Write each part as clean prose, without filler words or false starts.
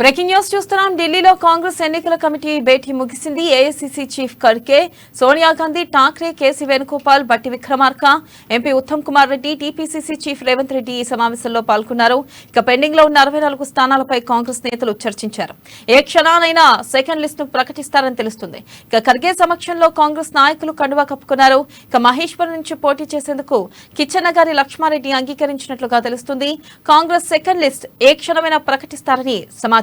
Breaking news చూస్తున్నాం. ఢిల్లీలో కాంగ్రెస్ ఎన్నికల కమిటీ భేటీ ముగిసింది. AICC chief Kharge, Sonia Gandhi, Thackeray, KC Venugopal, Bhatti Vikramarka, MP Uttam Kumar Reddy, TPCC chief Revanth Reddy ఈ సమావేశంలో పాల్గొన్నారు. ఇక పెండింగ్ లో ఉన్న 64 స్థానాలపై కాంగ్రెస్ నేతలు చర్చించారు. ఏ క్షణానైనా సెకండ్ లిస్ట్ ను ప్రకటిస్తారని తెలుస్తుంది. ఇక ఖర్గే సమక్షంలో కాంగ్రెస్ నాయకులు కండువా కప్పుకున్నారు. ఇక మహేశ్వరం నుంచి పోటీ చేసేందుకు కిచ్చెన్నగారి లక్ష్మారెడ్డి అంగీకరించినట్లుగా తెలుస్తుంది. కాంగ్రెస్ సెకండ్ లిస్ట్ ఏ క్షణమైనా ప్రకటిస్తారని సమాచారం.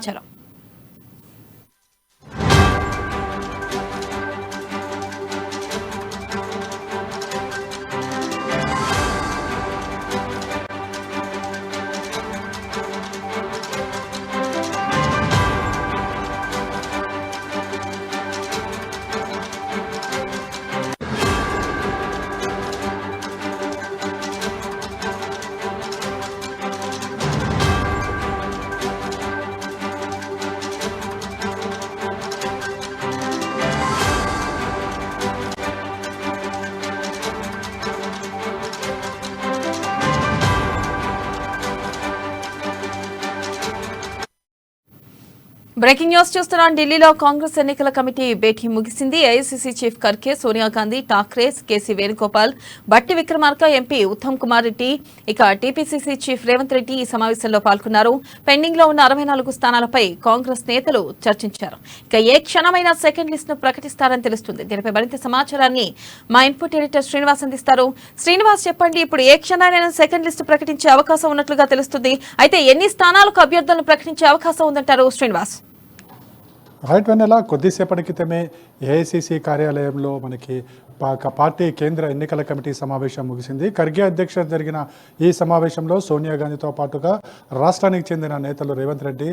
బ్రేకింగ్ న్యూస్ చూస్తున్నాం. ఢిల్లీలో కాంగ్రెస్ ఎన్నికల కమిటీ భేటీ ముగిసింది. AICC chief Kharge, Sonia Gandhi, Thackeray, KC Venugopal, Bhatti Vikramarka, MP Uttam Kumar Reddy, ఇక టీపీసీసీ చీఫ్ రేవంత్ రెడ్డి ఈ సమావేశంలో పాల్గొన్నారు. పెండింగ్ లో ఉన్న 64 స్థానాలపై కాంగ్రెస్ నేతలు చర్చించారు. ఇక ఏ క్షణమైనా సెకండ్ లిస్ట్ ను ప్రకటిస్తారని తెలుస్తుంది. దీనిపై మరింత సమాచారాన్ని మా ఇన్పుట్ ఎడిటర్ శ్రీనివాస్ అందిస్తారు. శ్రీనివాస్, చెప్పండి, ఇప్పుడు ఏ క్షణానైనా సెకండ్ లిస్ట్ ప్రకటించే అవకాశం ఉన్నట్లుగా తెలుస్తుంది. అయితే ఎన్ని స్థానాలకు అభ్యర్థులను ప్రకటించే అవకాశం ఉందంటారు శ్రీనివాస్? రైట్ వెన్నెల, కొద్దిసేపటి క్రితమే ఏఐసీసీ కార్యాలయంలో మనకి పార్టీ కేంద్ర ఎన్నికల కమిటీ సమావేశం ముగిసింది. ఖర్గే అధ్యక్షత జరిగిన ఈ సమావేశంలో సోనియా గాంధీతో పాటుగా రాష్ట్రానికి చెందిన నేతలు రేవంత్ రెడ్డి,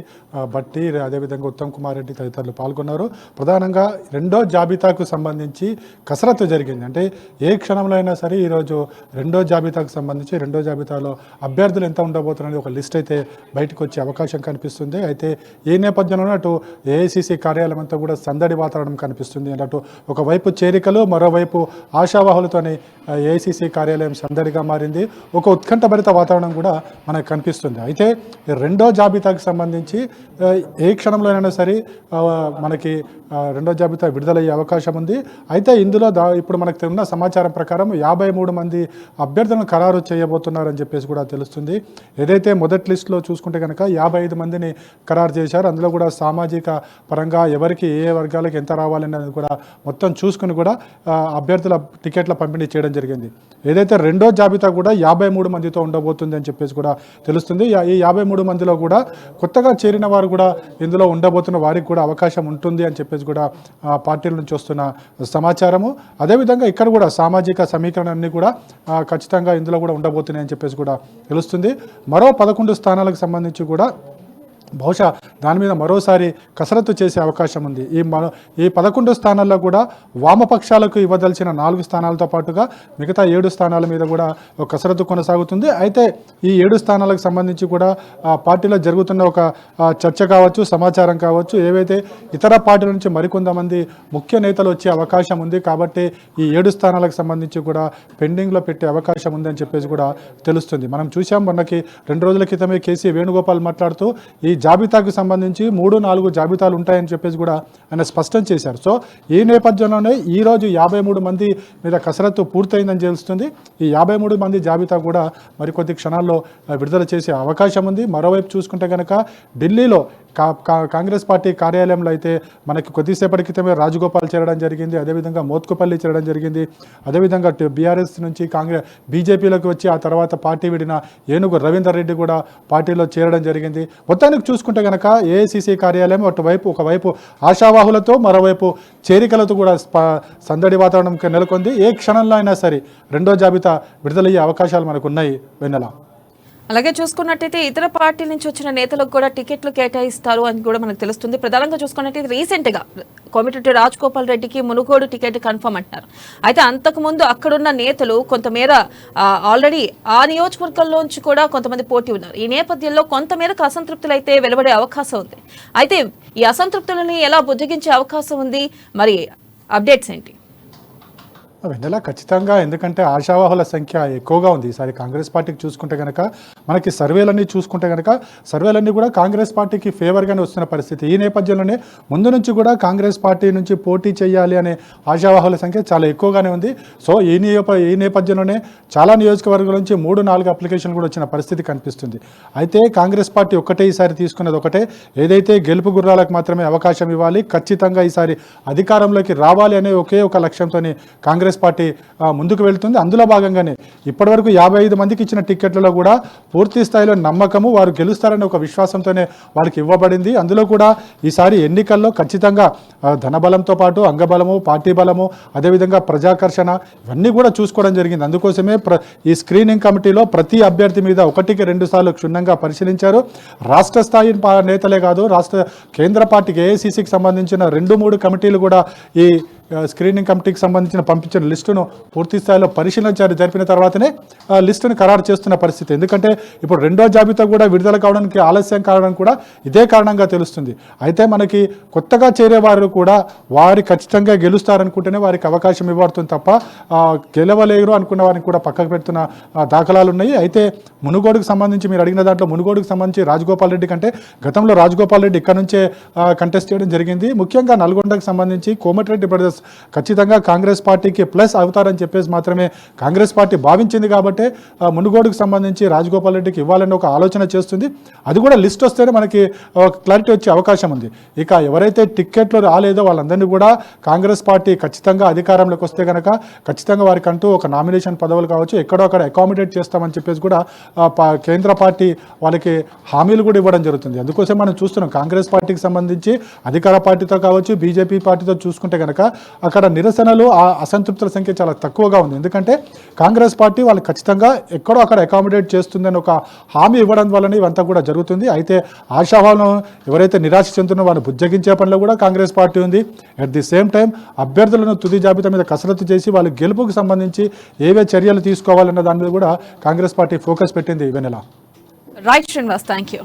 బట్టి, అదేవిధంగా ఉత్తమ్ కుమార్ రెడ్డి తదితరులు పాల్గొన్నారు. ప్రధానంగా రెండో జాబితాకు సంబంధించి కసరత్తు జరిగింది. అంటే ఏ క్షణంలో అయినా సరే ఈరోజు రెండో జాబితాకు సంబంధించి రెండో జాబితాలో అభ్యర్థులు ఎంత ఉండబోతున్నారని ఒక లిస్ట్ అయితే బయటకు వచ్చే అవకాశం కనిపిస్తుంది. అయితే ఈ నేపథ్యంలో అటు ఏఐసీసీ కార్యాలయం అంతా కూడా సందడి వాతావరణం కనిపిస్తుంది. అటు ఒకవైపు చేరికలు, మరోవైపు ఆశావాహులతోని ఏఐసీసీ కార్యాలయం సందడిగా మారింది. ఒక ఉత్కంఠభరిత వాతావరణం కూడా మనకు కనిపిస్తుంది. అయితే రెండో జాబితాకు సంబంధించి ఏ క్షణంలోనైనా సరే మనకి రెండో జాబితా విడుదలయ్యే అవకాశం ఉంది. అయితే ఇందులో ఇప్పుడు మనకు ఉన్న సమాచారం ప్రకారం 53 మంది అభ్యర్థులను ఖరారు చేయబోతున్నారని చెప్పేసి కూడా తెలుస్తుంది. ఏదైతే మొదటి లిస్టులో చూసుకుంటే కనుక 55 మందిని ఖరారు చేశారు. అందులో కూడా సామాజిక పరంగా ఎవరికి ఏ వర్గాలకు ఎంత రావాలనేది కూడా మొత్తం చూసుకుని కూడా అభ్యర్థుల టికెట్ల పంపిణీ చేయడం జరిగింది. ఏదైతే రెండో జాబితా కూడా 53 మందితో ఉండబోతుంది అని చెప్పేసి కూడా తెలుస్తుంది. ఈ 53 మందిలో కూడా కొత్తగా చేరిన వారు కూడా ఇందులో ఉండబోతున్న వారికి కూడా అవకాశం ఉంటుంది అని చెప్పేసి కూడా పార్టీల నుంచి వస్తున్న సమాచారము. అదేవిధంగా ఇక్కడ కూడా సామాజిక సమీకరణ అన్నీ కూడా ఖచ్చితంగా ఇందులో కూడా ఉండబోతున్నాయి అని చెప్పేసి కూడా తెలుస్తుంది. మరో 11 స్థానాలకు సంబంధించి కూడా బహుశా దాని మీద మరోసారి కసరత్తు చేసే అవకాశం ఉంది. ఈ 11 స్థానాల్లో కూడా వామపక్షాలకు ఇవ్వదలిచిన 4 స్థానాలతో పాటుగా మిగతా 7 స్థానాల మీద కూడా ఒక కసరత్తు కొనసాగుతుంది. అయితే ఈ 7 స్థానాలకు సంబంధించి కూడా పార్టీలో జరుగుతున్న ఒక చర్చ కావచ్చు, సమాచారం కావచ్చు, ఏవైతే ఇతర పార్టీల నుంచి మరికొంతమంది ముఖ్య నేతలు వచ్చే అవకాశం ఉంది. కాబట్టి ఈ 7 స్థానాలకు సంబంధించి కూడా పెండింగ్లో పెట్టే అవకాశం ఉందని చెప్పేసి కూడా తెలుస్తుంది. మనం చూసాం, మొన్నకి 2 రోజుల క్రితమే కేసీ వేణుగోపాల్ మాట్లాడుతూ ఈ జాబితాకు సంబంధించి 3-4 జాబితాలు ఉంటాయని చెప్పేసి కూడా ఆయన స్పష్టం చేశారు. సో ఈ నేపథ్యంలోనే ఈరోజు 53 మంది మీద కసరత్తు పూర్తయిందని తెలుస్తుంది. ఈ 53 మంది జాబితా కూడా మరికొద్ది క్షణాల్లో విడుదల చేసే అవకాశం ఉంది. మరోవైపు చూసుకుంటే కనుక ఢిల్లీలో కాంగ్రెస్ పార్టీ కార్యాలయంలో అయితే మనకి కొద్దిసేపటి క్రితమే రాజగోపాల్ చేరడం జరిగింది. అదేవిధంగా మోత్కుపల్లి చేరడం జరిగింది. అదేవిధంగా బీఆర్ఎస్ నుంచి బీజేపీలోకి వచ్చి ఆ తర్వాత పార్టీ విడిన ఏనుగు రవీందర్ రెడ్డి కూడా పార్టీలో చేరడం జరిగింది. మొత్తానికి చూసుకుంటే కనుక ఏఐసీసీ కార్యాలయం ఒకవైపు ఆశావాహులతో, మరోవైపు చేరికలతో కూడా సందడి వాతావరణం నెలకొంది. ఏ క్షణంలో అయినా సరే రెండో జాబితా విడుదలయ్యే అవకాశాలు మనకు ఉన్నాయి వెన్నెల. అలాగే చూసుకున్నట్టయితే ఇతర పార్టీల నుంచి వచ్చిన నేతలకు కూడా టికెట్లు కేటాయిస్తారు అని కూడా మనకు తెలుస్తుంది. ప్రధానంగా చూసుకున్నట్టయితే రీసెంట్ గా కోమటిరెడ్డి రాజగోపాల్ రెడ్డికి మునుగోడు టికెట్ కన్ఫర్మ్ అంటున్నారు. అయితే అంతకుముందు అక్కడున్న నేతలు కొంతమేర ఆల్రెడీ ఆ నియోజకవర్గంలోంచి కూడా కొంతమంది పోటీ ఉన్నారు. ఈ నేపథ్యంలో కొంతమేరకు అసంతృప్తులు అయితే వెలువడే అవకాశం ఉంది. అయితే ఈ అసంతృప్తులని ఎలా బుజ్జగించే అవకాశం ఉంది? మరి అప్డేట్స్ ఏంటి? వెన్నెల ఖచ్చితంగా, ఎందుకంటే ఆశావాహుల సంఖ్య ఎక్కువగా ఉంది ఈసారి కాంగ్రెస్ పార్టీకి చూసుకుంటే కనుక. మనకి సర్వేలన్నీ చూసుకుంటే కనుక సర్వేలన్నీ కూడా కాంగ్రెస్ పార్టీకి ఫేవర్గానే వస్తున్న పరిస్థితి. ఈ నేపథ్యంలోనే ముందు నుంచి కూడా కాంగ్రెస్ పార్టీ నుంచి పోటీ చేయాలి అనే ఆశావాహుల సంఖ్య చాలా ఎక్కువగానే ఉంది. సో ఈ నేపథ్యంలోనే చాలా నియోజకవర్గాల నుంచి 3-4 అప్లికేషన్లు కూడా వచ్చిన పరిస్థితి కనిపిస్తుంది. అయితే కాంగ్రెస్ పార్టీ ఒక్కటే ఈసారి తీసుకున్నది ఒకటే, ఏదైతే గెలుపు గుర్రాలకు మాత్రమే అవకాశం ఇవ్వాలి, ఖచ్చితంగా ఈసారి అధికారంలోకి రావాలి అనే ఒకే ఒక లక్ష్యంతో కాంగ్రెస్ పార్టీ ముందుకు వెళ్తుంది. అందులో భాగంగానే ఇప్పటివరకు 55 మందికి ఇచ్చిన టికెట్లలో కూడా పూర్తి స్థాయిలో నమ్మకము, వారు గెలుస్తారనే ఒక విశ్వాసంతోనే వారికి ఇవ్వబడింది. అందులో కూడా ఈసారి ఎన్నికల్లో ఖచ్చితంగా ధనబలంతో పాటు అంగబలము, పార్టీ బలము, అదేవిధంగా ప్రజాకర్షణ ఇవన్నీ కూడా చూసుకోవడం జరిగింది. అందుకోసమే ఈ స్క్రీనింగ్ కమిటీలో ప్రతి అభ్యర్థి మీద 1-2 సార్లు క్షుణ్ణంగా పరిశీలించారు. రాష్ట్ర స్థాయి నేతలే కాదు, కేంద్ర పార్టీకి ఏఐసిసికి సంబంధించిన 2-3 కమిటీలు కూడా ఈ స్క్రీనింగ్ కమిటీకి సంబంధించిన పంపించిన లిస్టును పూర్తి స్థాయిలో పరిశీలన జరిపిన తర్వాతనే లిస్టును ఖరారు చేస్తున్న పరిస్థితి. ఎందుకంటే ఇప్పుడు రెండో జాబితా కూడా విడుదల కావడానికి ఆలస్యం కావడం కూడా ఇదే కారణంగా తెలుస్తుంది. అయితే మనకి కొత్తగా చేరేవారు కూడా వారి ఖచ్చితంగా గెలుస్తారనుకుంటేనే వారికి అవకాశం ఇవ్వబడుతుంది తప్ప గెలవలేరు అనుకున్న వారిని కూడా పక్కకు పెడుతున్న దాఖలాలు ఉన్నాయి. అయితే మునుగోడుకు సంబంధించి మీరు అడిగిన దాంట్లో మునుగోడుకు సంబంధించి రాజగోపాల్ రెడ్డి కంటే గతంలో రాజగోపాల్ రెడ్డి ఇక్కడ నుంచే కంటెస్ట్ చేయడం జరిగింది. ముఖ్యంగా నల్గొండకు సంబంధించి కోమటిరెడ్డి బ్రదర్స్ ఖచ్చితంగా కాంగ్రెస్ పార్టీకి ప్లస్ అవుతారని చెప్పేసి మాత్రమే కాంగ్రెస్ పార్టీ భావించింది. కాబట్టి మునుగోడుకు సంబంధించి రాజగోపాల్ రెడ్డికి ఇవ్వాలని ఒక ఆలోచన చేస్తుంది. అది కూడా లిస్ట్ వస్తేనే మనకి క్లారిటీ వచ్చే అవకాశం ఉంది. ఇక ఎవరైతే టిక్కెట్లు రాలేదో వాళ్ళందరినీ కూడా కాంగ్రెస్ పార్టీ ఖచ్చితంగా అధికారంలోకి వస్తే కనుక ఖచ్చితంగా వారికి అంటూ ఒక నామినేషన్ పదవులు కావచ్చు ఎక్కడో అక్కడ అకామిడేట్ చేస్తామని చెప్పేసి కూడా కేంద్ర పార్టీ వాళ్ళకి హామీలు కూడా ఇవ్వడం జరుగుతుంది. అందుకోసం మనం చూస్తున్నాం కాంగ్రెస్ పార్టీకి సంబంధించి అధికార పార్టీతో కావచ్చు బీజేపీ పార్టీతో చూసుకుంటే కనుక అక్కడ నిరసనలు, ఆ అసంతృప్తుల సంఖ్య చాలా తక్కువగా ఉంది. ఎందుకంటే కాంగ్రెస్ పార్టీ వాళ్ళు ఖచ్చితంగా ఎక్కడో అక్కడ అకామిడేట్ చేస్తుందని ఒక హామీ ఇవ్వడం వలన ఇవంతా కూడా జరుగుతుంది. అయితే ఆశావాహులను ఎవరైతే నిరాశ చెందుతున్నారో వాళ్ళు బుజ్జగించే పనిలో కూడా కాంగ్రెస్ పార్టీ ఉంది. అట్ ది సేమ్ టైం అభ్యర్థులను తుది జాబితా మీద కసరత్తు చేసి వాళ్ళ గెలుపుకు సంబంధించి ఏవే చర్యలు తీసుకోవాలన్న దాని మీద కూడా కాంగ్రెస్ పార్టీ ఫోకస్ పెట్టింది. Vennela. Right Srinivas, thank you.